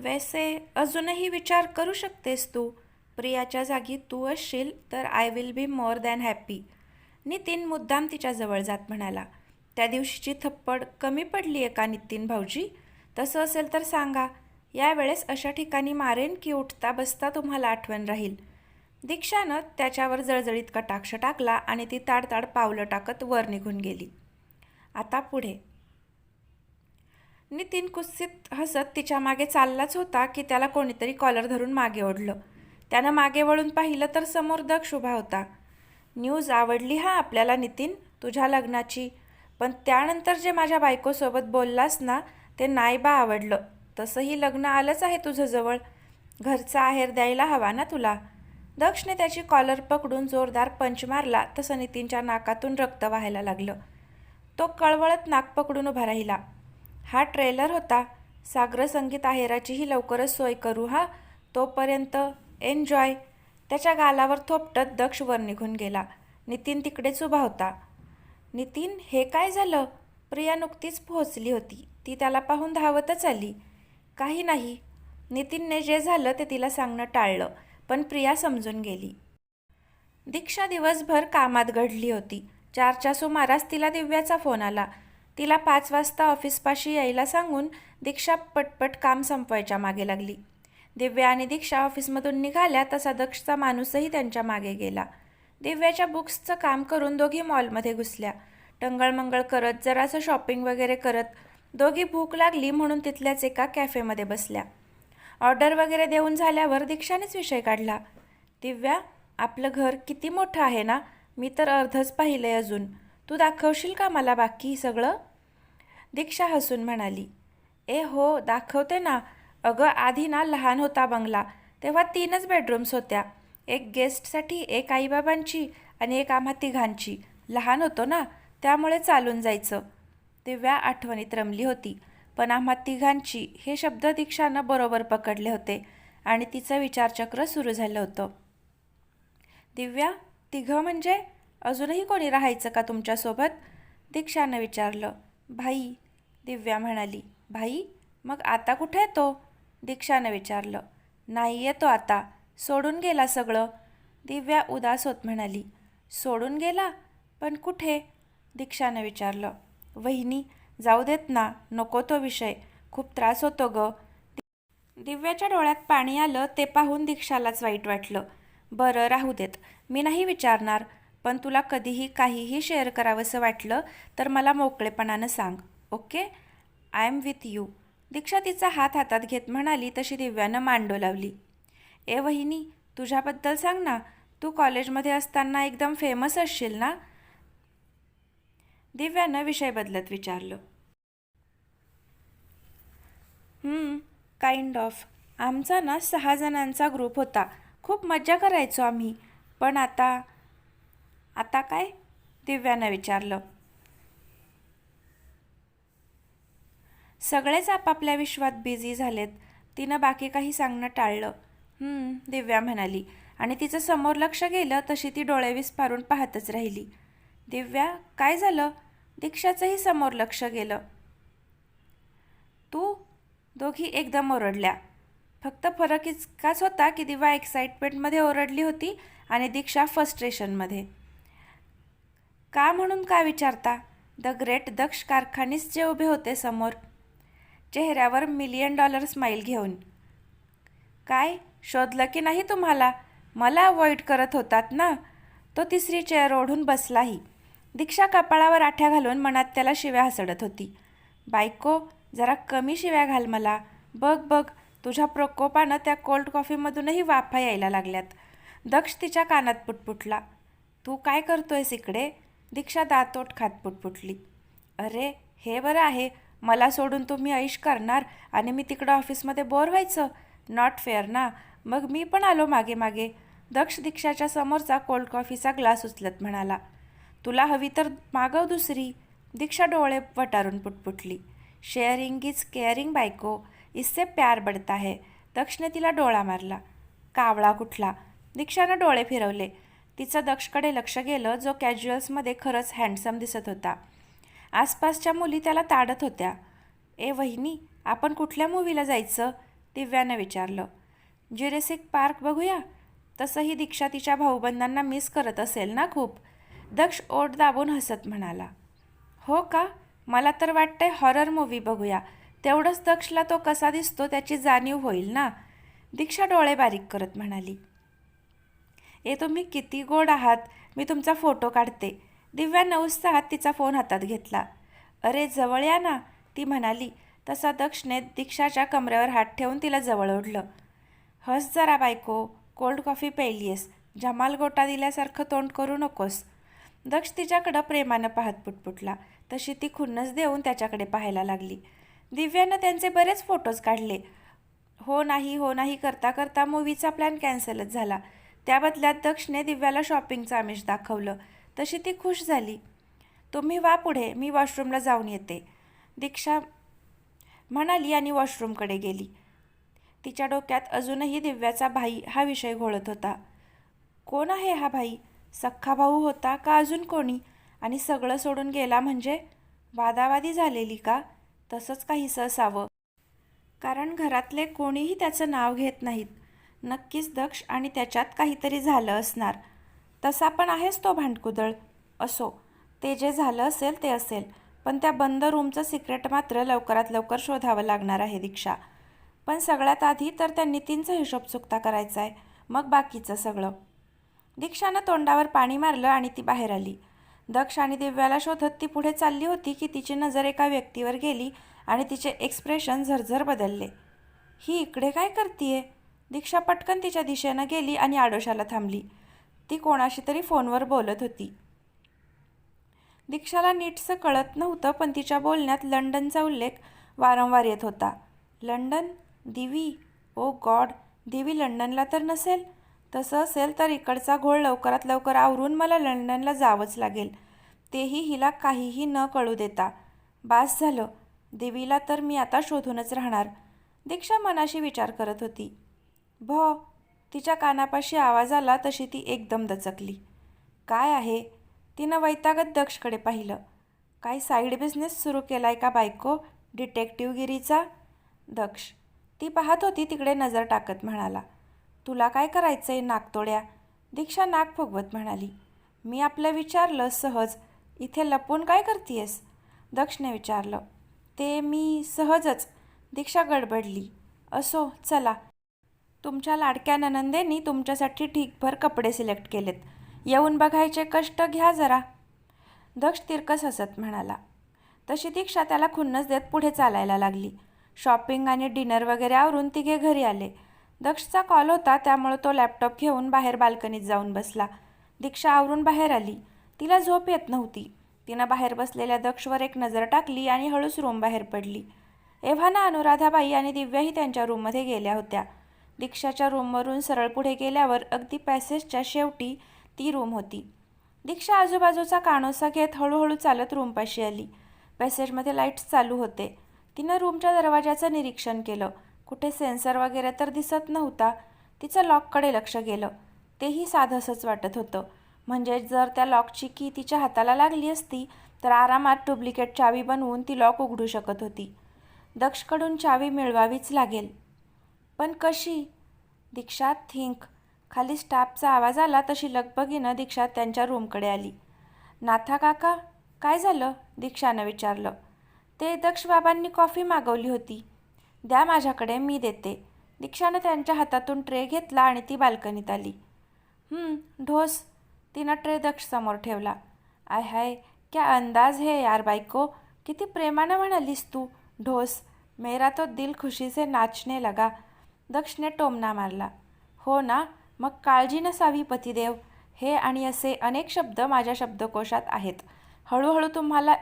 वैसे अजूनही विचार करू शकतेस तू. प्रियाच्या जागी तू असशील तर I will be more than happy. Nitin मुद्दाम तिच्याजवळ जात म्हणाला. त्या दिवशीची थप्पड कमी पडली आहे का नितीन भाऊजी? तसं असेल तर सांगा. यावेळेस अशा ठिकाणी मारेन की उठता बसता तुम्हाला आठवण राहील. दीक्षानं त्याच्यावर जळजळीत कटाक्ष टाकला आणि ती ताडताड पावलं टाकत वर निघून गेली. आता पुढे. नितीन कुत्सित हसत तिच्या मागे चाललाच होता की त्याला कोणीतरी कॉलर धरून मागे ओढलं. त्यानं मागे वळून पाहिलं तर समोर दक्ष उभा होता. न्यूज आवडली हा आपल्याला नितीन, तुझ्या लग्नाची. पण त्यानंतर जे माझ्या बायकोसोबत बोललास ना, ते नाही बा आवडलं. तसंही लग्न आलंच आहे तुझं जवळ. घरचा आहेर द्यायला हवा ना तुला. दक्षने त्याची कॉलर पकडून जोरदार पंच मारला तसं नितीनच्या नाकातून रक्त व्हायला लागलं. तो कळवळत नाक पकडून उभा राहिला. हा ट्रेलर होता. साग्र संगीत आहेराचीही लवकरच सोय करू हा. तोपर्यंत एन्जॉय. त्याच्या गालावर थोपटत दक्ष वर निघून गेला. नितीन तिकडेच उभा होता. नितीन, हे काय झालं? प्रिया नुकतीच पोहोचली होती. ती त्याला पाहून धावतच आली. काही नाही. नितीनने जे झालं ते तिला सांगणं टाळलं, पण प्रिया समजून गेली. दीक्षा दिवसभर कामात घडली होती. 4च्या सुमारास तिला दिव्याचा फोन आला. तिला 5 वाजता ऑफिसपाशी यायला सांगून दीक्षा पटपट काम संपवायच्या मागे लागली. दिव्या आणि दीक्षा ऑफिसमधून निघाल्या तसा दक्षचा माणूसही त्यांच्या मागे गेला. दिव्याच्या बुक्सचं काम करून दोघी मॉलमध्ये घुसल्या. टंगळमंगळ करत, जरासं शॉपिंग वगैरे करत दोघी भूक लागली म्हणून तिथल्याच एका कॅफेमध्ये बसल्या. ऑर्डर वगैरे देऊन झाल्यावर दीक्षानेच विषय काढला. दिव्या, आपलं घर किती मोठं आहे ना. मी तर अर्धच पाहिलंय अजून. तू दाखवशील का मला बाकी सगळं? दीक्षा हसून म्हणाली. हो, दाखवते ना. अगं, आधी ना लहान होता बंगला. तेव्हा 3च बेडरूम्स होत्या. एक गेस्टसाठी, एक आईबाबांची आणि एक आम्हा तिघांची. लहान होतो ना, त्यामुळे चालून जायचं. दिव्या आठवणीत रमली होती. पण आम्हा तिघांची हे शब्द दीक्षानं बरोबर पकडले होते आणि तिचं विचारचक्र सुरू झालं होतं. दिव्या, तिघं म्हणजे अजूनही कोणी राहायचं का तुमच्यासोबत? दीक्षानं विचारलं. भाई, दिव्या म्हणाली. भाई? मग आता कुठे आहे तो? दीक्षानं विचारलं. नाही येतो आता. सोडून गेला सगळं. दिव्या उदास होत म्हणाली. सोडून गेला? पण कुठे? दीक्षानं विचारलं. वहिनी, जाऊ देत ना, नको तो विषय. खूप त्रास होतो ग. दिव्याच्या डोळ्यात पाणी आलं ते पाहून दीक्षालाच वाईट वाटलं. बरं, राहू देत. मी नाही विचारणार. पण तुला कधीही काहीही शेअर करावंसं वाटलं तर मला मोकळेपणानं सांग. Okay? I am with you. Diksha तिचा हात हातात घेत म्हणाली तशी दिव्यानं मान डोलावली. वहिनी, तुझ्याबद्दल सांग ना. तू कॉलेजमध्ये असताना एकदम फेमस असशील ना? दिव्यानं विषय बदलत विचारलं. Kind of. आमचा ना 6 जणांचा ग्रुप होता. खूप मज्जा करायचो आम्ही. पण आता आता काय? दिव्यानं विचारलं. सगळेच आपापल्या विश्वात बिझी झालेत. तिनं बाकी काही सांगणं टाळलं. दिव्या म्हणाली आणि तिचं समोर लक्ष गेलं तशी ती डोळे विस्फारून पाहतच राहिली. दिव्या, काय झालं? दीक्षाचंही समोर लक्ष गेलं. तू? दोघी एकदम ओरडल्या. फक्त फरक इतकाच होता की दिव्या एक्साइटमेंटमध्ये ओरडली होती आणि दीक्षा फ्रस्ट्रेशनमध्ये. का म्हणून का विचारता? द ग्रेट दक्ष कारखानीस जे उभे होते समोर, चेहऱ्यावर $1,000,000 स्माईल घेऊन. काय शोधलं की नाही तुम्हाला? मला अवॉइड करत होतात ना. तो 3री चेअर ओढून बसलाही. दीक्षा कपाळावर आठ्या घालून मनात त्याला शिव्या हसडत होती. बायको, जरा कमी शिव्या घाल मला. बघ बघ, तुझ्या प्रकोपानं त्या कोल्ड कॉफीमधूनही वाफा यायला लागल्यात. दक्ष तिच्या कानात पुटपुटला. तू काय करतोयस इकडे? दीक्षा दातोट खात पुटपुटली. अरे, हे बरं आहे. मला सोडून तुम्ही ऐश करणार आणि मी तिकडं ऑफिसमध्ये बोर व्हायचं? नॉट फेअर ना. मग मी पण आलो मागे मागे. दक्ष दीक्षाच्या समोरचा कोल्ड कॉफीचा ग्लास उचलत म्हणाला. तुला हवी तर मागव दुसरी. दीक्षा डोळे वटारून पुटपुटली. शेअरिंग इज केअरिंग बायको. इससे प्यार बढ़ता है. दक्षने तिला डोळा मारला. कावळा कुठला. दीक्षानं डोळे फिरवले. तिचं दक्षकडे लक्ष गेलं, जो कॅज्युअल्समध्ये खरंच हँडसम दिसत होता. आसपासच्या मुली त्याला ताडत होत्या. वहिनी, आपण कुठल्या मूवीला जायचं? दिव्यानं विचारलं. ज्युरेसिक पार्क बघूया? तसंही दीक्षा तिच्या भाऊबंधांना मिस करत असेल ना खूप. दक्ष ओठ दाबून हसत म्हणाला. हो का? मला तर वाटतंय हॉरर मूव्ही बघूया. तेवढंच दक्षला तो कसा दिसतो त्याची जाणीव होईल ना. दीक्षा डोळे बारीक करत म्हणाली. तुम्ही किती गोड आहात. मी तुमचा फोटो काढते. दिव्यानं उत्साहात तिचा फोन हातात घेतला. अरे जवळ या ना, ती म्हणाली. तसा दक्षने दीक्षाच्या कमरेवर हात ठेवून तिला जवळ ओढलं. हस जरा बायको, कोल्ड कॉफी प्यायलीयस. जमाल गोटा दिल्यासारखं तोंड करू नकोस. दक्ष तिच्याकडं प्रेमानं पाहत पुटपुटला. तशी ती खुन्नस देऊन त्याच्याकडे पाहायला लागली. दिव्यानं त्यांचे बरेच फोटोज काढले. हो नाही करता करता मूवीचा प्लॅन कॅन्सलच झाला. त्या बदल्यात दक्षने दिव्याला शॉपिंगचं आमिष दाखवलं. तशी ती खुश झाली. तुम्ही वा पुढे, मी वॉशरूमला जाऊन येते, दीक्षा म्हणाली आणि वॉशरूमकडे गेली. तिच्या डोक्यात अजूनही दिव्याचा भाई हा विषय घोळत होता. कोण आहे हा भाई? सख्खा भाऊ होता का अजून कोणी? आणि सगळं सोडून गेला म्हणजे? वादावादी झालेली का? तसंच काहीसं असावं, कारण घरातले कोणीही त्याचं नाव घेत नाहीत. नक्कीच दक्ष आणि त्याच्यात काहीतरी झालं असणार. तसा पण आहेच तो भांडकुदळ. असो, ते जे झालं असेल ते असेल, पण त्या बंद रूमचं सिक्रेट मात्र लवकरात लवकर शोधावं लागणार आहे दीक्षा. पण सगळ्यात आधी तर त्या नितीनचा हिशोब चुकता करायचा आहे, मग बाकीचं सगळं. दीक्षानं तोंडावर पाणी मारलं आणि ती बाहेर आली. दक्ष आणि दिव्याला शोधत ती पुढे चालली होती की तिची नजर एका व्यक्तीवर गेली आणि तिचे एक्सप्रेशन झरझर बदलले. ही इकडे काय करतीये? दीक्षा पटकन तिच्या दिशेनं गेली आणि आडोशाला थांबली. ती कोणाशी तरी फोनवर बोलत होती. दीक्षाला नीटसं कळत नव्हतं, पण तिच्या बोलण्यात लंडनचा उल्लेख वारंवार येत होता. लंडन? दिवी? ओ गॉड, दिवी लंडनला तर नसेल? तसं असेल तर इकडचा घोळ लवकरात लवकर आवरून मला लंडनला जावंच लागेल, तेही हिला काहीही न कळू देता. बास झालं, देवीला तर मी आता शोधूनच राहणार, दीक्षा मनाशी विचार करत होती. भो, तिच्या कानापाशी आवाज आला तशी ती एकदम दचकली. काय आहे? तिनं वैतागत दक्षकडे पाहिलं. काही साईड बिझनेस सुरू केलाय का बायको, डिटेक्टिव्हगिरीचा? दक्ष ती पाहत होती तिकडे नजर टाकत म्हणाला. तुला काय करायचंय नाकतोड्या? दीक्षा नाक फुगवत म्हणाली. मी आपलं विचारलं सहज. इथे लपून काय करतीयस? दक्षने विचारलं. ते मी सहजच, दीक्षा गडबडली. असो, चला. तुमच्या लाडक्या ननंदेनी तुमच्यासाठी ठीकभर कपडे सिलेक्ट केलेत. येऊन बघायचे कष्ट घ्या जरा, दक्ष तिरकस हसत म्हणाला. तशी दीक्षा त्याला खुन्नस देत पुढे चालायला लागली. शॉपिंग आणि डिनर वगैरे आवरून तिघे घरी आले. दक्षचा कॉल होता, त्यामुळे तो लॅपटॉप घेऊन बाहेर बाल्कनीत जाऊन बसला. दीक्षा आवरून बाहेर आली. तिला झोप येत नव्हती. तिनं बाहेर बसलेल्या दक्षवर एक नजर टाकली आणि हळूच रूम बाहेर पडली. एव्हाना अनुराधाबाई आणि दिव्याही त्यांच्या रूममध्ये गेल्या होत्या. दीक्षाच्या रूमवरून सरळ पुढे गेल्यावर अगदी पॅसेजच्या शेवटी ती रूम होती. दीक्षा आजूबाजूचा कानोसा घेत हळूहळू चालत रूमपाशी आली. पॅसेजमध्ये लाईट्स चालू होते. तिनं रूमच्या दरवाजाचं निरीक्षण केलं. कुठे सेन्सर वगैरे तर दिसत नव्हता. तिचं लॉककडे लक्ष गेलं. तेही साधंसंच वाटत होतं. म्हणजे जर त्या लॉकची की तिच्या हाताला लागली असती तर आरामात डुप्लिकेट चावी बनवून ती लॉक उघडू शकत होती. दक्षकडून चावी मिळवावीच लागेल, पण कशी? दीक्षा थिंक. खाली स्टाफचा आवाज आला तशी लगबगीनं दीक्षा त्यांच्या रूमकडे आली. नाथा काका, काय झालं? दीक्षानं विचारलं. ते दक्षबाबांनी कॉफी मागवली होती. द्या माझ्याकडे, मी देते. दीक्षानं त्यांच्या हातातून ट्रे घेतला आणि ती बाल्कनीत आली. ढोस. तिनं ट्रे दक्षसमोर ठेवला. आय हाय, क्या अंदाज है यार बायको, किती प्रेमानं म्हणालीस तू ढोस. मेरा तो दिल खुशी से नाचने लगा. दक्षने टोमणा मारला. हो ना, मग काळजी नसावी पतिदेव. हे आणि असे अनेक शब्द माझ्या शब्दकोशात आहेत. हळूहळू तुम्हाला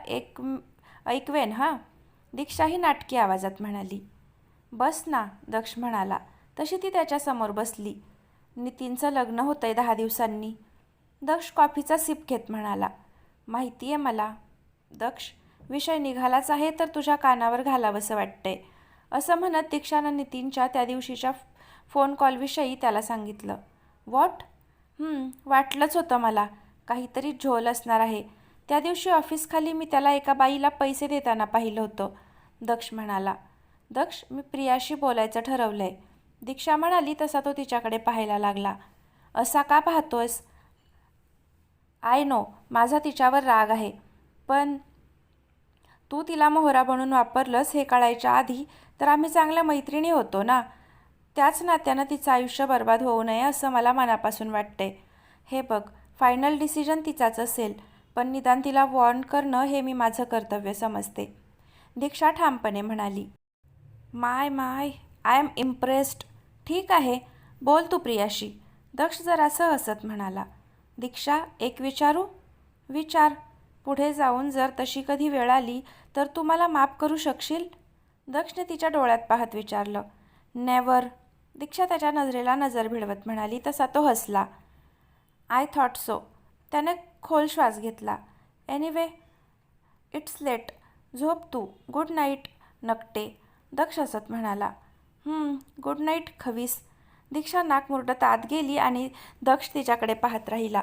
ऐकवेन हां, दीक्षाही नाटकी आवाजात म्हणाली. बस ना, दक्ष म्हणाला. तशी ती त्याच्यासमोर बसली. नितीनचं लग्न होतंय 10 दिवसांनी. दक्ष कॉफीचा सिप घेत म्हणाला. माहिती आहे मला. दक्ष, विषय निघालाच आहे तर तुझ्या कानावर घालावंसं वाटतंय, असं म्हणत दीक्षानं नितीनच्या त्या दिवशीच्या फोन कॉलविषयी त्याला सांगितलं. व्हॉट? वाटलंच होतं मला. काहीतरी झोल असणार आहे. त्या दिवशी ऑफिसखाली मी त्याला एका बाईला पैसे देताना पाहिलं होतं, दक्ष म्हणाला. दक्ष, मी प्रियाशी बोलायचं ठरवलंय. दीक्षा म्हणाली तसा तो तिच्याकडे पाहायला लागला. असा का पाहतोयस? आय नो माझा तिच्यावर राग आहे, पण तू तिला मोहरा बनून वापरलंस हे कळायच्या आधी तर आम्ही चांगल्या मैत्रिणी होतो ना. त्याच नात्यानं तिचं आयुष्य बर्बाद होऊ नये असं मला मनापासून वाटतंय. हे बघ, फायनल डिसिजन तिचाच असेल, पण निदान तिला वॉर्न करणं हे मी माझं कर्तव्य समजते, दीक्षा ठामपणे म्हणाली. My I am impressed. ठीक आहे, बोल तू प्रियाशी, दक्ष जरासं हसत म्हणाला. दीक्षा, एक विचारू? विचार. पुढे जाऊन जर तशी कधी वेळ आली तर तू मला माफ करू शकशील? दक्षने तिच्या डोळ्यात पाहत विचारलं. नेव्हर. दीक्षा त्याच्या नजरेला नजर भिडवत म्हणाली. तसा तो हसला. I thought so. त्याने खोल श्वास घेतला. Anyway, it's late. झोप तू. गुड नाईट नकटे, दक्ष हसत म्हणाला. Good night खवीस. दीक्षा नाक मुरडत आत गेली आणि दक्ष तिच्याकडे पाहत राहिला.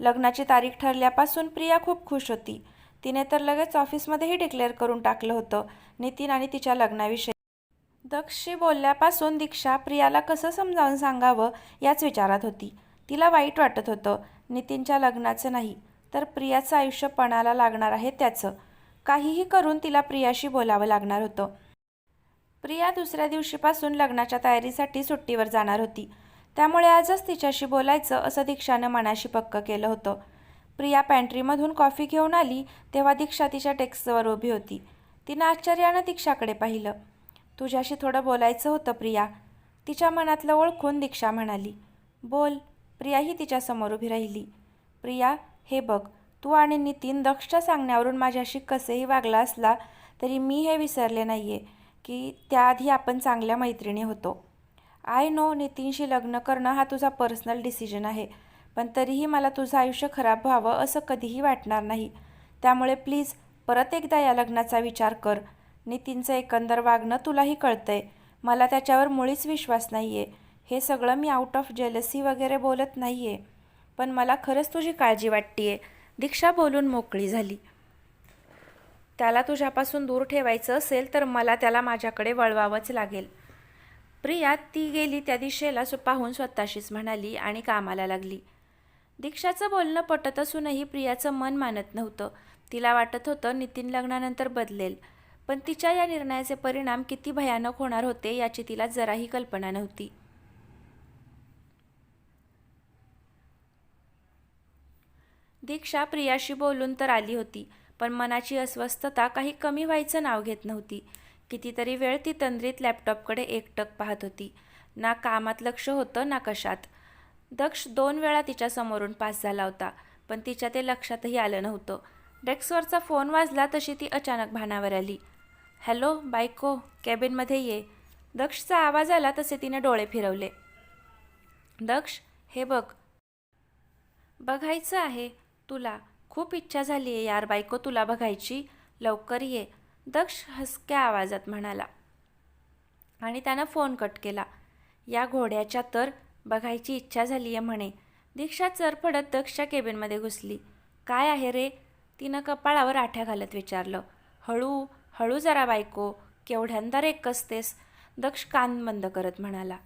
लग्नाची तारीख ठरल्यापासून प्रिया खूप खुश होती. तिने तर लगेच ऑफिसमध्येही डिक्लेअर करून टाकलं होतं नितीन आणि तिच्या लग्नाविषयी. दक्षशी बोलल्यापासून दीक्षा प्रियाला कसं समजावून सांगावं याच विचारात होती. तिला वाईट वाटत होतं, नितीनच्या लग्नाचं नाही तर प्रियाचं आयुष्य पणाला लागणार आहे त्याचं. काहीही करून तिला प्रियाशी बोलावं लागणार होतं. प्रिया दुसऱ्या दिवशीपासून लग्नाच्या तयारीसाठी सुट्टीवर जाणार होती, त्यामुळे आजच तिच्याशी बोलायचं असं दीक्षानं मनाशी पक्क केलं होतं. प्रिया पॅन्ट्रीमधून कॉफी घेऊन आली तेव्हा दीक्षा तिच्या डेस्कवर उभी होती. तिनं आश्चर्यानं दीक्षाकडे पाहिलं. तुझ्याशी थोडं बोलायचं होतं प्रिया, तिच्या मनातलं ओळखून दीक्षा म्हणाली. बोल. प्रियाही तिच्यासमोर उभी राहिली. प्रिया, हे बघ, तू आणि नितीन दक्षच्या सांगण्यावरून माझ्याशी कसेही वागला असला तरी मी हे विसरले नाही आहे की त्याआधी आपण चांगल्या मैत्रिणी होतो. आय नो नितीनशी लग्न करणं हा तुझा पर्सनल डिसिजन आहे, पण तरीही मला तुझं आयुष्य खराब व्हावं असं कधीही वाटणार नाही. त्यामुळे प्लीज परत एकदा या लग्नाचा विचार कर. नितीनचं एकंदर वागणं तुलाही कळतंय. मला त्याच्यावर मुळीच विश्वास नाही आहे. हे सगळं मी आउट ऑफ जेलसी वगैरे बोलत नाही आहे, पण मला खरंच तुझी काळजी वाटते आहे. दीक्षा बोलून मोकळी झाली. त्याला तुझ्यापासून दूर ठेवायचं असेल तर मला त्याला माझ्याकडे वळवावंच लागेल. प्रिया ती गेली त्या दिशेला पाहून स्वतःशीच म्हणाली आणि कामाला लागली. दीक्षाचं बोलणं पटत असूनही प्रियाचं मन मानत नव्हतं. तिला वाटत होतं नितीन लग्नानंतर बदलेल, पण तिच्या या निर्णयाचे परिणाम किती भयानक होणार होते याची तिला जराही कल्पना नव्हती. दीक्षा प्रियाशी बोलून तर आली होती, पण मनाची अस्वस्थता काही कमी व्हायचं नाव घेत नव्हती. कितीतरी वेळ ती तंद्रीत लॅपटॉपकडे एकटक पाहत होती. ना कामात लक्ष होतं ना कशात. दक्ष 2 वेळा तिच्या समोरून पास झाला होता, पण तिच्या ते लक्षातही आलं नव्हतं. डेस्कवरचा फोन वाजला तशी ती अचानक भानावर आली. हॅलो बायको, कॅबिनमध्ये ये. दक्षचा आवाज आला तसे तिने डोळे फिरवले. दक्ष, हे बघ. बघायचं आहे तुला. खूप इच्छा झाली आहे यार बायको तुला बघायची. लवकर ये, दक्ष हसक्या आवाजात म्हणाला आणि त्यानं फोन कट केला. या घोड्याच्या तर बघायची इच्छा झाली आहे म्हणे. दीक्षा चरफडत दक्षच्या केबिनमध्ये घुसली. काय आहे रे, तिनं कपाळावर आठ्या घालत विचारलं. हळू हळू जरा बायको, केवढ्यांदा रे कसतेस, दक्ष कान बंद करत म्हणाला.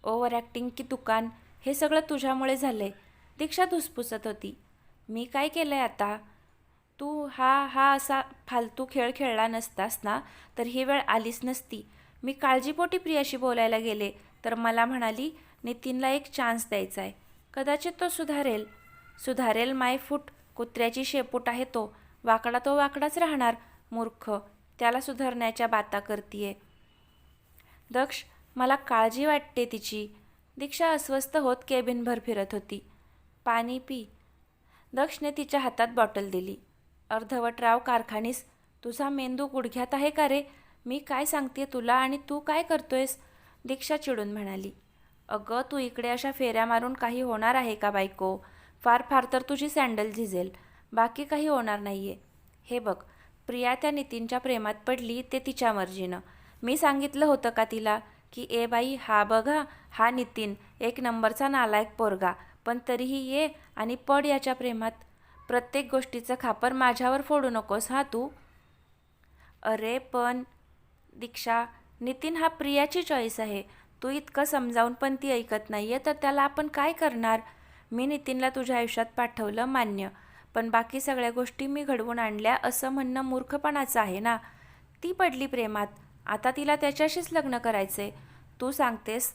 ओव्हर ॲक्टिंग की दुकान, हे सगळं तुझ्यामुळे झालंय. दीक्षा धुसफुसत होती. मी काय केलंय आता? तू हा असा फालतू खेळ खेळला नसतास ना तर ही वेळ आलीच नसती. मी काळजीपोटी प्रियाशी बोलायला गेले तर मला म्हणाली नितीनला एक चान्स द्यायचा आहे, कदाचित तो सुधारेल माय फूट. कुत्र्याची शेपूट आहे तो वाकडाच राहणार. मूर्ख, त्याला सुधारण्याच्या बाता करतीये. दक्ष, मला काळजी वाटते तिची. दीक्षा अस्वस्थ होत केबिनभर फिरत होती. पाणी पी. दक्षने तिच्या हातात बॉटल दिली. अर्धवट राव कारखानीस, तुझा मेंदू गुडघ्यात आहे का रे? मी काय सांगते तुला आणि तू काय करतोयस? दीक्षा चिडून म्हणाली. अगं तू इकडे अशा फेऱ्या मारून काही होणार आहे का बायको? फार तर तुझी सँडल झिजेल, बाकी काही होणार नाहीये. हे बघ, प्रिया त्या नितीनच्या प्रेमात पडली ते तिच्या मर्जीनं. मी सांगितलं होतं का तिला की ए बाई हा बघा, हा नितीन एक नंबरचा नालायक पोरगा, पण तरीही ये आणि पड याच्या प्रेमात. प्रत्येक गोष्टीचं खापर माझ्यावर फोडू नकोस हा तू. अरे पण दीक्षा, नितीन, हा प्रियाची चॉईस आहे. तू इतकं समजावून पण ती ऐकत नाहीये, तर त्याला आपण काय करणार? मी नितीनला तुझ्या आयुष्यात पाठवलं, मान्य. पण बाकी सगळ्या गोष्टी मी घडवून आणल्या असं म्हणणं मूर्खपणाचं आहे ना. ती पडली प्रेमात. आता तिला त्याच्याशीच लग्न करायचंय. तू सांगतेस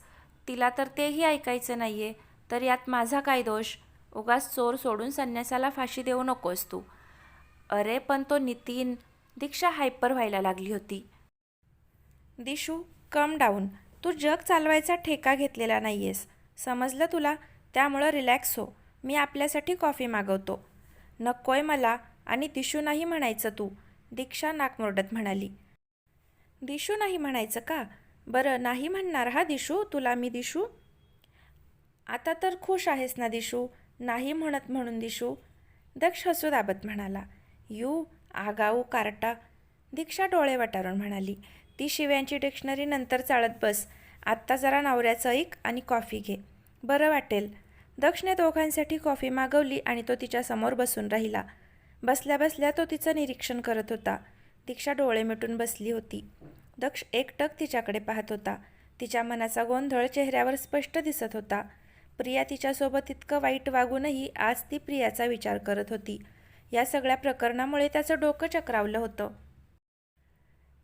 तिला तर तेही ऐकायचं नाहीये. तर यात माझा काय दोष? उगाच चोर सोडून संन्यासाला फाशी देऊ नकोस तू. अरे पण तो नितीन. दीक्षा हायपर व्हायला लागली होती. Dishu, come down. तू जग चालवायचा ठेका घेतलेला नाहीयेस, समजलं तुला? त्यामुळं रिलॅक्स हो. मी आपल्यासाठी कॉफी मागवतो. नकोय मला. आणि दिशू नाही म्हणायचं तू, दीक्षा नाक मुरडत म्हणाली. दिशू नाही म्हणायचं का? बरं, नाही म्हणणार हा दिशू तुला मी दिशू. आता तर खुश आहेस ना दिशू? नाही म्हणत म्हणून दिशू. दक्ष हसू दाबत म्हणाला. यू आगाऊ कार्टा. दीक्षा डोळे वटारून म्हणाली. ती शिव्यांची डिक्शनरी नंतर चाळत बस. आत्ता जरा नवऱ्याचं ऐक आणि कॉफी घे, बरं वाटेल. दक्षने दोघांसाठी कॉफी मागवली आणि तो तिच्यासमोर बसून राहिला. बसल्या बसल्या तो तिचं निरीक्षण करत होता. दीक्षा डोळे मिटून बसली होती. दक्ष एकटक तिच्याकडे पाहत होता. तिच्या मनाचा गोंधळ चेहऱ्यावर स्पष्ट दिसत होता. प्रिया तिच्यासोबत इतकं वाईट वागूनही आज ती प्रियाचा विचार करत होती. या सगळ्या प्रकरणामुळे त्याचं डोकं चक्रावलं होतं.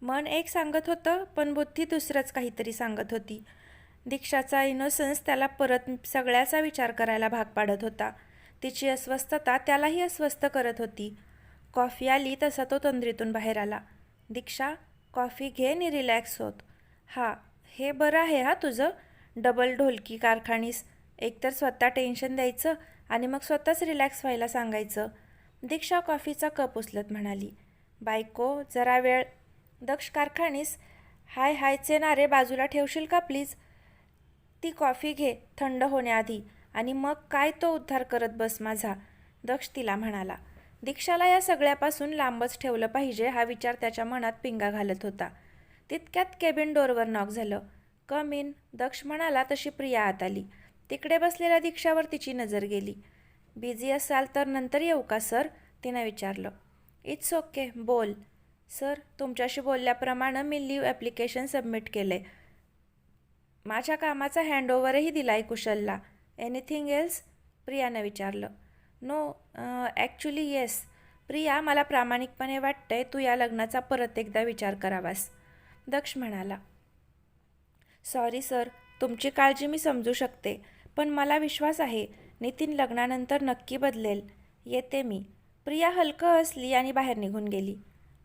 मन एक सांगत होतं, पण बुद्धी दुसरंच काहीतरी सांगत होती. दीक्षाचा इनोसन्स त्याला परत सगळ्याचा विचार करायला भाग पाडत होता. तिची अस्वस्थता त्यालाही अस्वस्थ करत होती. कॉफी आली तसा तो तंद्रीतून बाहेर आला. दीक्षा, कॉफी घे आणि रिलॅक्स होत. हा, हे बरं आहे हा तुझं. डबल ढोलकी कारखानीस. एकतर स्वतः टेन्शन द्यायचं आणि मग स्वतःच रिलॅक्स व्हायला सांगायचं. दीक्षा कॉफीचा कप उचलत म्हणाली. बायको, जरा वेळ. दक्ष कारखानीस. हाय हायचे नारे बाजूला ठेवशील का प्लीज? ती कॉफी घे थंड होण्याआधी आणि मग काय तो उद्धार करत बस माझा, दक्ष तिला म्हणाला. दीक्षाला या सगळ्यापासून लांबच ठेवलं पाहिजे हा विचार त्याच्या मनात पिंगा घालत होता. तितक्यात केबिन डोअरवर नॉक झालं. कम इन, दक्ष म्हणाला तशी प्रिया आत आली. तिकडे बसलेल्या दीक्षावर तिची नजर गेली. बिझी असाल तर नंतर येऊ का सर? तिनं विचारलं. इट्स ओके, बोल. सर, तुमच्याशी बोलल्याप्रमाणे मी लीव ॲप्लिकेशन सबमिट केले. माझ्या कामाचा हँडओव्हरही दिलाय कुशलला. Anything else? प्रियानं विचारलं. No, actually yes. प्रिया, मला प्रामाणिकपणे वाटतंय तू या लग्नाचा परत एकदा विचार करावास, दक्ष म्हणाला. सॉरी सर, तुमची काळजी मी समजू शकते, पण मला विश्वास आहे नितीन लग्नानंतर नक्की बदलेल. येते मी. प्रिया हलकं हसली आणि बाहेर निघून गेली.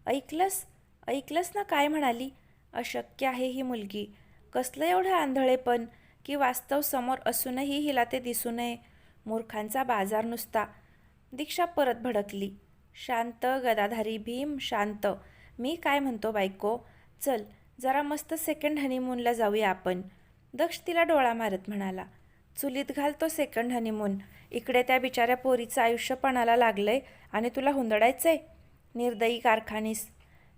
ऐकलंस ना काय म्हणाली? अशक्य आहे ही मुलगी. कसलं एवढं आंधळेपण की वास्तव समोर असूनही हिला ते दिसू नये. मूर्खांचा बाजार नुसता. दीक्षा परत भडकली. शांत गदाधारी भीम, शांत. मी काय म्हणतो बायको, चल जरा मस्त सेकंड हनीमूनला जाऊया आपण, दक्ष तिला डोळा मारत म्हणाला. चुलीत घाल तो सेकंड हनीमून. इकडे त्या बिचाऱ्या पोरीचं आयुष्य पणाला लागलंय आणि तुला हुंदडायचंय, निर्दयी कारखानीस.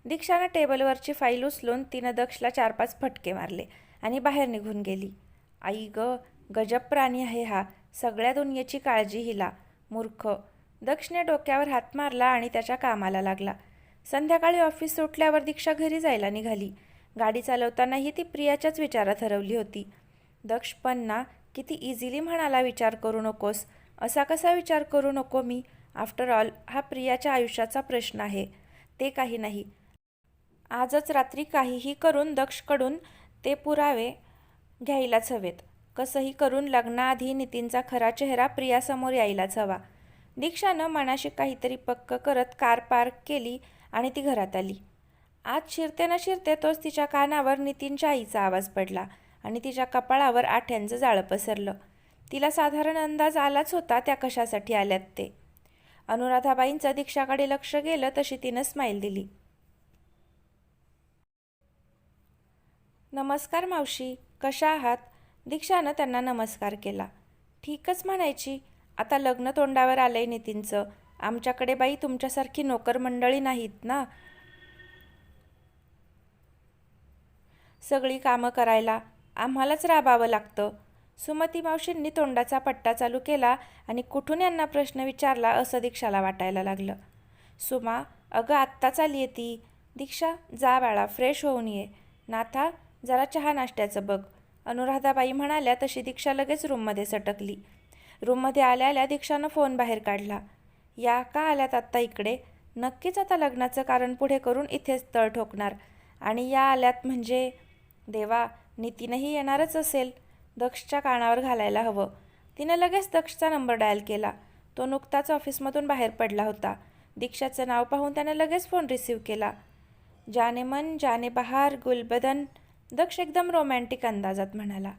दीक्षानं टेबलवरची फाईल उचलून तिनं दक्षला 4-5 फटके मारले आणि बाहेर निघून गेली. आई ग, गजब प्राणी आहे हा. सगळ्या दुनियेची काळजी हिला. मूर्ख. दक्षने डोक्यावर हात मारला आणि त्याच्या कामाला लागला. संध्याकाळी ऑफिस सुटल्यावर दीक्षा घरी जायला निघाली. गाडी चालवतानाही ती प्रियाच्याच विचारात हरवली होती. दक्ष पण ना किती इझिली म्हणाला विचार करू नकोस. असा कसा विचार करू नको मी? आफ्टर ऑल हा प्रियाच्या आयुष्याचा प्रश्न आहे. ते काही नाही. आजच रात्री काहीही करून दक्षकडून ते पुरावे घ्यायलाच हवेत. कसंही करून लग्नाआधी नितीनचा खरा चेहरा प्रियासमोर यायलाच हवा. दीक्षानं मनाशी काहीतरी पक्क करत कार पार्क केली आणि ती घरात आली. आज शिरते न शिरते तोच तिच्या कानावर नितीनच्या आईचा आवाज पडला आणि तिच्या कपाळावर आठ्यांचं जाळं पसरलं. तिला साधारण अंदाज आलाच होता त्या कशासाठी आल्यात ते. अनुराधाबाईंचं दीक्षाकडे लक्ष गेलं तशी तिनं स्माईल दिली. नमस्कार मावशी, कशा आहात? दीक्षानं त्यांना नमस्कार केला. ठीकच म्हणायची. आता लग्न तोंडावर आलंय नितीनचं. आमच्याकडे बाई तुमच्यासारखी नोकर मंडळी नाहीत ना, सगळी कामं करायला. आम्हालाच राबावं लागतं. सुमती मावशींनी तोंडाचा पट्टा चालू केला आणि कुठून यांना प्रश्न विचारला असं दीक्षाला वाटायला लागलं. सुमा, अगं आत्ताच आली आहे ती. दीक्षा, जा बाळा, फ्रेश होऊन ये. नाथा, जरा चहा नाश्त्याचं बघ, अनुराधाबाई म्हणाल्या तशी दीक्षा लगेच रूममध्ये सटकली. रूममध्ये आल्या आल्या दीक्षानं फोन बाहेर काढला. या का आल्यात आत्ता इकडे? नक्कीच आता लग्नाचं कारण पुढे करून इथेच तळ ठोकणार. आणि या आल्यात म्हणजे देवा, नितीनही येणारच असेल. दक्षच्या कानावर घालायला हवं. तिने लगेच दक्षचा नंबर डायल केला. तो नुकताच ऑफिसमधून बाहेर पडला होता. दीक्षाचं नाव पाहून त्याने लगेच फोन रिसीव्ह केला. जाने मन जाने बहार गुलबदन, दक्ष एकदम रोमॅन्टिक अंदाजात म्हणाला.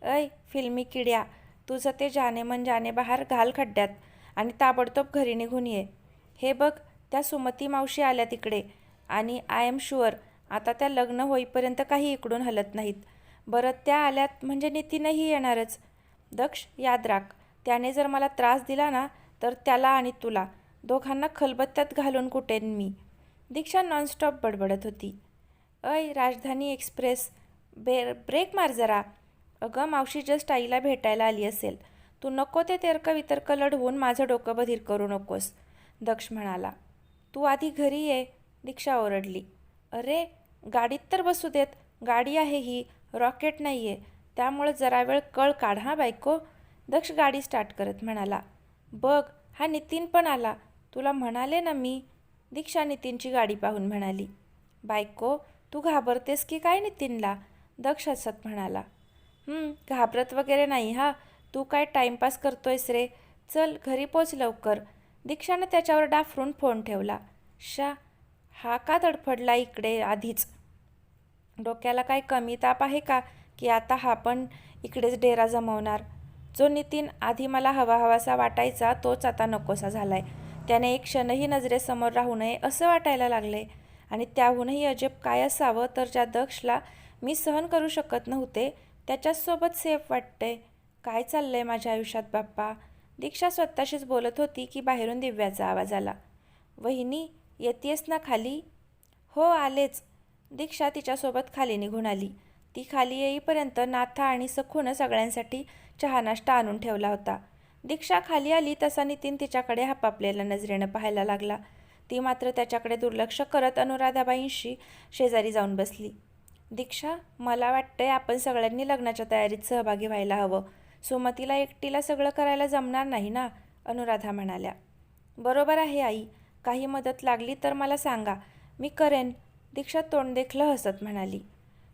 ऐ फिल्मी किड्या, तुझं ते जाने मन जाने बहार घाल खड्ड्यात आणि ताबडतोब घरी निघून ये. हे बघ, त्या सुमती मावशी आल्या तिकडे आणि आय एम शुअर आता त्या लग्न होईपर्यंत काही इकडून हलत नाहीत. बरं, त्या आल्यात म्हणजे नितीनही येणारच. दक्ष, याद राख, त्याने जर मला त्रास दिला ना तर त्याला आणि तुला दोघांना खलबत्त्यात घालून कुटेन मी. दीक्षा नॉनस्टॉप बडबडत होती. ऐ राजधानी एक्सप्रेस, ब्रेक मार जरा. अगं मावशी जस्ट आईला भेटायला आली असेल. तू नको ते तर्कवितर्क लढवून माझं डोकं बधीर करू नकोस, दक्ष म्हणाला. तू आधी घरी ये, दीक्षा ओरडली. अरे गाडीत तर बसू देत, गाडी आहे ही, रॉकेट नाही आहे, त्यामुळे जरा वेळ कळ काढ हां बायको, दक्ष गाडी स्टार्ट करत म्हणाला. बघ, हा नितीन पण आला, तुला म्हणाले ना मी, दीक्षा नितीनची गाडी पाहून म्हणाली. बायको, तू घाबरतेस की काय नितीनला, दक्ष हसत म्हणाला. घाबरत वगैरे नाही हा, तू काय टाईमपास करतोयस रे, चल घरी पोच लवकर. दीक्षानं त्याच्यावर डाफरून फोन ठेवला. शा, हा का तडफडला इकडे आधीच? डोक्याला काय कमी ताप आहे का की आता हा पण इकडेच डेरा जमवणार? जो नितीन आधी मला हवाहवासा वाटायचा तोच आता नकोसा झालाय. त्याने एक क्षणही नजरेसमोर राहू नये असं वाटायला लागले. आणि त्याहूनही अजब काय असावं तर ज्या दक्षला मी सहन करू शकत नव्हते त्याच्याचसोबत सेफ वाटते. काय चाललंय माझ्या आयुष्यात बाप्पा? दीक्षा स्वतःशीच बोलत होती की बाहेरून दिव्याचा आवाज आला. वहिनी, येतेस ना खाली? हो आलेच. दीक्षा तिच्यासोबत खाली निघून आली. ती खाली येईपर्यंत नाथा आणि सखूनं सगळ्यांसाठी चहा नाश्ता आणून ठेवला होता. दीक्षा खाली आली तसा नितीन तिच्याकडे हापापलेल्या नजरेनं पाहायला लागला. ती मात्र त्याच्याकडे दुर्लक्ष करत अनुराधाबाईंशी शेजारी जाऊन बसली. दीक्षा, मला वाटतंय आपण सगळ्यांनी लग्नाच्या तयारीत सहभागी व्हायला हवं. सुमतीला एकटीला सगळं करायला जमणार नाही ना, अनुराधा म्हणाल्या. बरोबर आहे आई, काही मदत लागली तर मला सांगा, मी करेन, दीक्षा तोंडदेखलं हसत म्हणाली.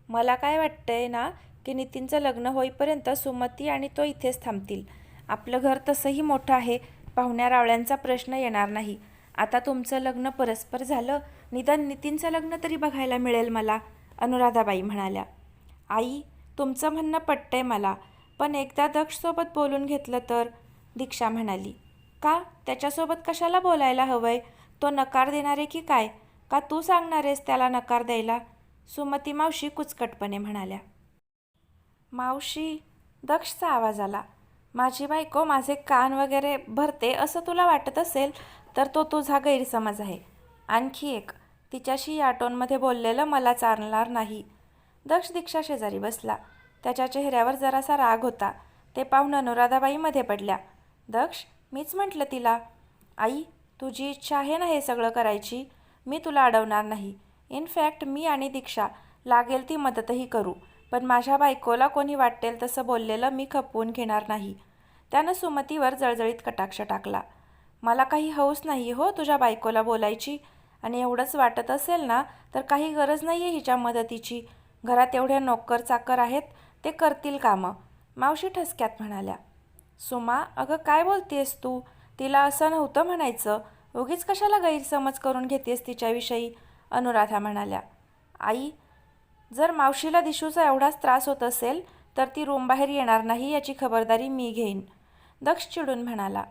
मला काय वाटतंय ना की नितीनचं लग्न होईपर्यंत सुमती आणि तो इथेच थांबतील. आपलं घर तसंही मोठं आहे, पाहुण्या रावळ्यांचा प्रश्न येणार नाही. आता तुमचं लग्न परस्पर झालं, निदान नितीनचं लग्न तरी बघायला मिळेल मला, अनुराधाबाई म्हणाल्या. आई, तुमचं म्हणणं पटतंय मला, पण एकदा दक्षसोबत बोलून घेतलं तर, दीक्षा म्हणाली. का? त्याच्यासोबत कशाला बोलायला हवंय? तो नकार देणार आहे की काय? का तू सांगणार आहेस त्याला नकार द्यायला? सुमती मावशी कुचकटपणे म्हणाल्या. मावशी, दक्षचा आवाज आला. माझी बायको माझे कान वगैरे भरते असं तुला वाटत असेल तर तो तुझा गैरसमज आहे. आणखी एक, तिच्याशी या टोनमध्ये बोललेलं मला चालणार नाही. दक्ष दीक्षा शेजारी बसला. त्याच्या चेहऱ्यावर जरासा राग होता. ते पाहून अनुराधाबाई मध्ये पडल्या. दक्ष, मीच म्हटलं तिला. आई, तुझी इच्छा आहे ना हे सगळं करायची, मी तुला अडवणार नाही. इनफॅक्ट मी आणि दीक्षा लागेल ती मदतही करू, पण माझ्या बायकोला कोणी वाटेल तसं बोललेलं मी खपवून घेणार नाही. त्यानं सुमतीवर जळजळीत कटाक्ष टाकला. मला काही हौस नाही हो तुझ्या बायकोला बोलायची, आणि एवढंच वाटत असेल ना तर काही गरज नाही आहे हिच्या मदतीची. घरात एवढे नोकर चाकर आहेत, ते करतील कामं, मावशी ठसक्यात म्हणाल्या. सुमा, अगं काय बोलतेस तू? तिला असं नव्हतं म्हणायचं, उगीच कशाला गैरसमज करून घेतेस तिच्याविषयी, अनुराधा म्हणाल्या. आई, जर मावशीला दिशूचा एवढाच त्रास होत असेल तर ती रूमबाहेर येणार नाही याची खबरदारी मी घेईन, दक्ष चिडून म्हणाला.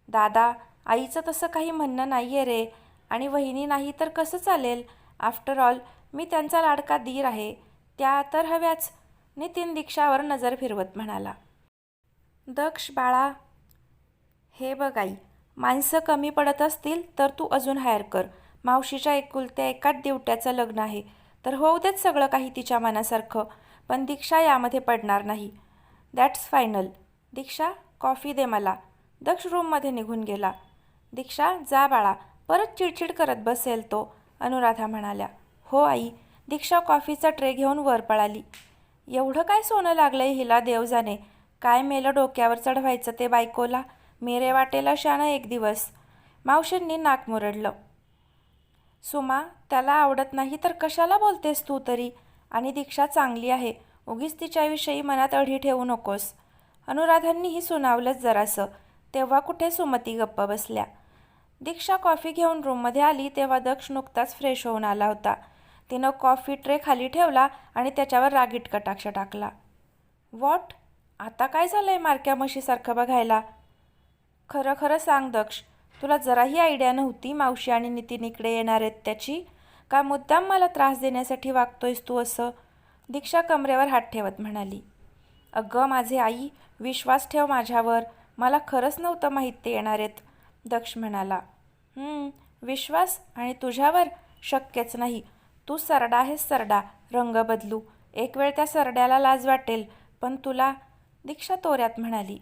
दादा, आईचं तसं काही म्हणणं नाही आहे रे, आणि वहिनी नाही तर कसं चालेल? आफ्टर ऑल मी त्यांचा लाडका दीर आहे, त्या तर हव्याच, नितीन दीक्षावर नजर फिरवत म्हणाला. दक्ष बाळा, हे बघ आई, माणसं कमी पडत असतील तर तू अजून हायर कर. मावशीच्या एकुलत्या एकाच दिवट्याचं लग्न आहे तर होऊ देत सगळं काही तिच्या मनासारखं, पण दीक्षा यामध्ये पडणार नाही. That's final. दीक्षा, कॉफी दे मला. दक्ष रूममध्ये निघून गेला. दीक्षा, जा बाळा, परत चिडचिड करत बसेल तो, अनुराधा म्हणाल्या. हो आई, दीक्षा कॉफीचा ट्रे घेऊन वर पळाली. एवढं काय सोनं लागलंय हिला देव जाणे. काय मेलं डोक्यावर चढवायचं ते बायकोला. मेरे वाटेला शानं एक दिवस. मावशींनी नाक मुरडलं. सुमा, त्याला आवडत नाही तर कशाला बोलतेस तू तरी? आणि दीक्षा चांगली आहे, उगीच तिच्याविषयी मनात अढी ठेवू नकोस. अनुराधांनीही सुनावलंच जरासं. तेव्हा कुठे सुमती गप्प बसल्या. दीक्षा कॉफी घेऊन रूममध्ये आली तेव्हा दक्ष नुकताच फ्रेश होऊन आला होता. तिनं कॉफी ट्रे खाली ठेवला आणि त्याच्यावर रागीट कटाक्ष टाकला. व्हॉट? आता काय झालंय मारक्या म्हशीसारखं बघायला? खरं खरं सांग दक्ष, तुला जराही आयडिया नव्हती मावशी आणि नितीन इकडे येणार आहेत त्याची? का मुद्दाम मला त्रास देण्यासाठी वागतोयस तू असं? दीक्षा कमरेवर हात ठेवत म्हणाली. अगं माझे आई, विश्वास ठेव माझ्यावर. मला खरंच नव्हतं माहीत ते येणार आहेत, दक्ष म्हणाला. विश्वास? आणि तुझ्यावर? शक्यच नाही. तू सरडा आहेस सरडा, रंग बदलू. एक वेळ त्या सरड्याला लाज वाटेल, पण तुला? दीक्षा तोऱ्यात म्हणाली.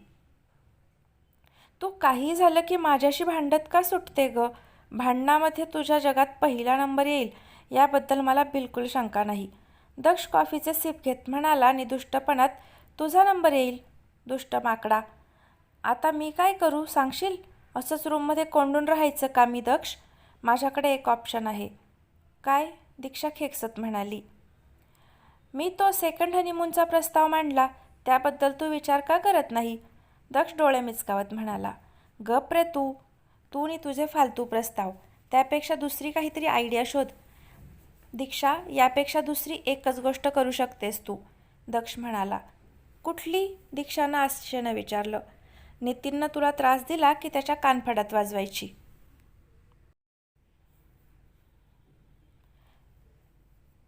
तू काही झालं की माझ्याशी भांडत का सुटते ग? भांडणामध्ये तुझ्या जगात पहिला नंबर येईल याबद्दल मला बिलकुल शंका नाही. दक्ष कॉफीचे सिप घेत म्हणाला. आणि दुष्टपणात तुझा नंबर येईल, दुष्ट माकडा. आता मी काय करू सांगशील? असंच रूममध्ये कोंडून राहायचं का मी दक्ष? माझ्याकडे एक ऑप्शन आहे. काय? दीक्षा खेकसत म्हणाली. मी तो सेकंड हनीमूनचा प्रस्ताव मांडला, त्याबद्दल तू विचार का करत नाही? दक्ष डोळे मिचकावत म्हणाला. गप रे तू. तू नी तुझे फालतू प्रस्ताव. त्यापेक्षा दुसरी काहीतरी आयडिया शोध. दीक्षा, यापेक्षा दुसरी एकच गोष्ट करू शकतेस तू, दक्ष म्हणाला. कुठली? दीक्षानं आशेनं विचारलं. नितीननं तुला त्रास दिला की त्याच्या कानफडात वाजवायची.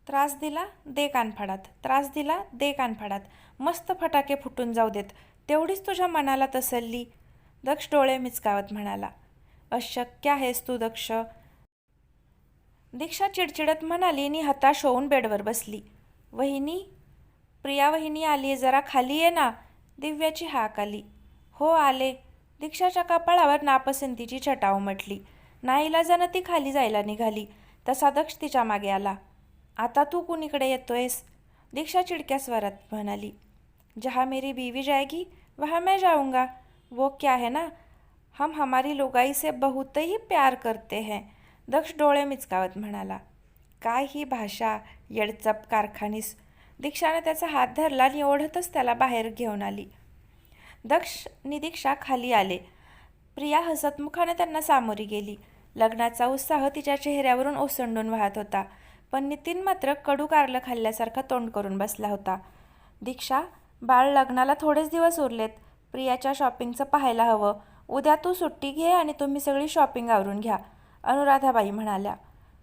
त्रास दिला दे कानफडात, त्रास दिला दे कानफडात. मस्त फटाके फुटून जाऊ देत, तेवढीच तुझ्या मनाला तसल्ली. दक्ष डोळे मिचकावत म्हणाला. अशक्य आहेस तू दक्ष. दीक्षा चिडचिडत म्हणाली आणि हताश होऊन बेडवर बसली. वहिनी, प्रिया वहिनी आली, जरा खाली ये ना. दिव्याची हाक आली. हो आले. दीक्षाच्या कपाळावर नापसंतीची छटा उमटली. नाईलाजानं ती खाली जायला निघाली तसा दक्ष तिच्या मागे आला. आता तू कुणीकडे येतोयस? दीक्षा चिडक्या स्वरात म्हणाली. जहाँ मेरी बीवी जाएगी वहाँ मैं जाऊँगा. वो क्या है ना, हम हमारी लुगाई से बहुत ही प्यार करते हैं, दक्ष डोळे मिचकावत म्हणाला. काय ही भाषा, येडचप कारखानीस. दीक्षाने त्याचा हात धरला आणि ओढतच त्याला बाहेर घेऊन आली. दक्ष आणि दीक्षा खाली आले. प्रिया हसतमुखाने त्यांना सामोरी गेली. लग्नाचा उत्साह तिच्या चेहऱ्यावरून ओसंडून वाहत होता, पण नितीन मात्र कडू कारलं खाल्ल्यासारखा तोंड करून बसला होता. दीक्षा, बाळ, लग्नाला थोडेच दिवस उरलेत. प्रियाच्या शॉपिंगचं पाहायला हवं. उद्या तू सुट्टी घे आणि तुम्ही सगळी शॉपिंग आवरून घ्या, अनुराधाबाई म्हणाल्या.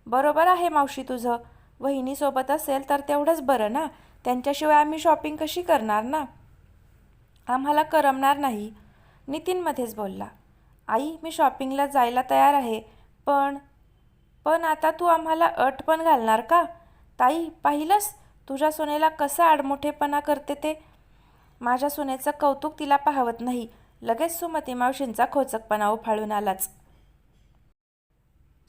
बरोबर आहे मावशी तुझं. वहिनीसोबत असेल तर तेवढंच बरं ना. त्यांच्याशिवाय आम्ही शॉपिंग कशी करणार ना? आम्हाला करमणार नाही, नितीन मध्येच बोलला. आई, मी शॉपिंगला जायला तयार आहे, पण आता तू आम्हाला अट पण घालणार का? ताई, पाहिलंस तुझ्या सुनेला कसा आडमोठेपणा करते ते? माझ्या सुनेचं कौतुक तिला पाहवत नाही. लगेच सुमती मावशींचा खोचकपणा उफाळून आलाच.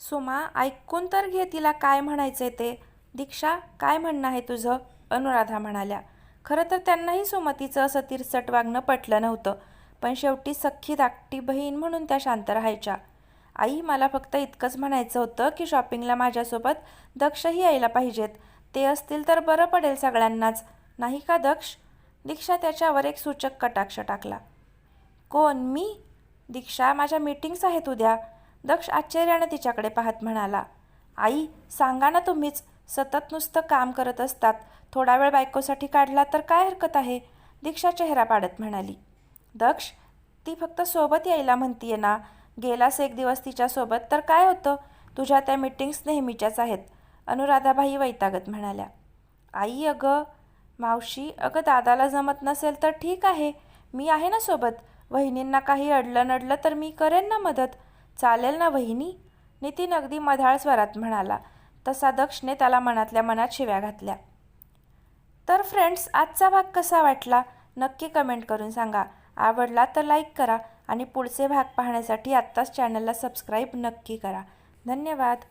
सुमा, ऐकून तर घे तिला काय म्हणायचंय ते. दीक्षा, काय म्हणणं आहे तुझं? अनुराधा म्हणाल्या. खरं तर त्यांनाही सुमतीचं असं तिरसट वागणं पटलं नव्हतं, पण शेवटी सख्खी धाकटी बहीण म्हणून त्या शांत राहायच्या. आई, मला फक्त इतकंच म्हणायचं होतं की शॉपिंगला माझ्यासोबत दक्षही यायला पाहिजेत. ते असतील तर बरं पडेल सगळ्यांनाच, नाही का दक्ष? दीक्षा त्याच्यावर एक सूचक कटाक्ष टाकला. कोण, मी? दीक्षा, माझ्या मीटिंग्स आहेत उद्या, दक्ष आश्चर्यानं तिच्याकडे पाहत म्हणाला. आई, सांगा ना तुम्हीच. सतत नुसतं काम करत असतात, थोडा वेळ बायकोसाठी काढला तर काय हरकत आहे, दीक्षा चेहरा पाडत म्हणाली. दक्ष, ती फक्त सोबत यायला म्हणतीये ना. गेलास एक दिवस तिच्यासोबत तर काय होतं? तुझ्या त्या मीटिंग्स नेहमीच्याच आहेत, अनुराधाबाई वैतागत म्हणाल्या. आई, अगं मावशी, अगं दादाला जमत नसेल तर ठीक आहे, मी आहे ना सोबत. वहिनींना काही अडलं नडलं तर मी करेन ना मदत. चालेल ना वहिनी? नितीन अगदी मधाळ स्वरात म्हणाला. तसा दक्षने त्याला मनातल्या मनात शिव्या घातल्या. तर फ्रेंड्स, आजचा भाग कसा वाटला नक्की कमेंट करून सांगा. आवडला तर लाईक करा आणि पुढचे भाग पाहण्यासाठी आत्ताच चॅनलला सबस्क्राईब नक्की करा. धन्यवाद.